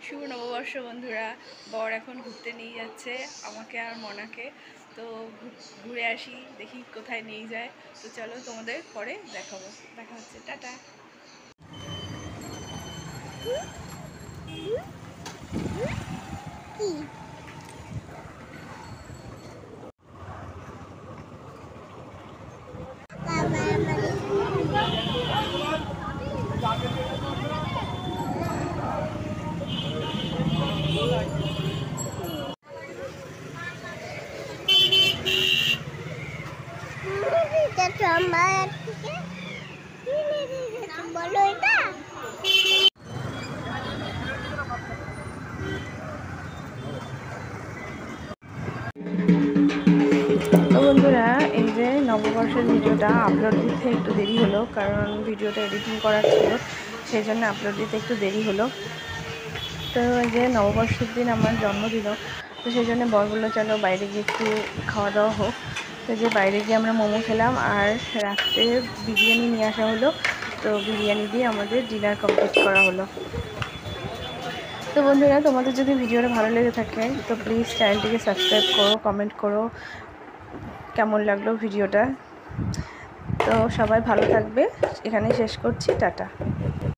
শুভ নববর্ষ বন্ধুরা। বর এখন ঘুরতে নিয়ে যাচ্ছে আমাকে আর মনাকে। তো ঘুরে আসি, দেখি কোথায় নিয়ে যায়। তো চলো তোমাদের পরে দেখাবো। দেখা হচ্ছে, টাটা। তো বন্ধুরা, এই যে নববর্ষের ভিডিওটা আপলোড দিতে একটু দেরি হলো, কারণ ভিডিওটা এডিটিং করার ছিল, সেই জন্য আপলোড দিতে একটু দেরি হলো। তো এই যে নববর্ষের দিন আমার জন্মদিন, তো সেই জন্য বর বললো চলো বাইরে গিয়ে একটু খাওয়া দাওয়া হোক। তো যে বাইরে গিয়ে আমরা মোমো খেলাম, আর রাত্রে বিরিয়ানি নিয়ে আসা হলো। তো বিরিয়ানি দিয়ে আমাদের ডিনার কমপ্লিট করা হলো। তো বন্ধুরা, তোমাদের যদি ভিডিওটা ভালো লেগে থাকে তো প্লিজ চ্যানেলটিকে সাবস্ক্রাইব করো, কমেন্ট করো কেমন লাগলো ভিডিওটা। তো সবাই ভালো থাকবে, এখানে শেষ করছি, টাটা।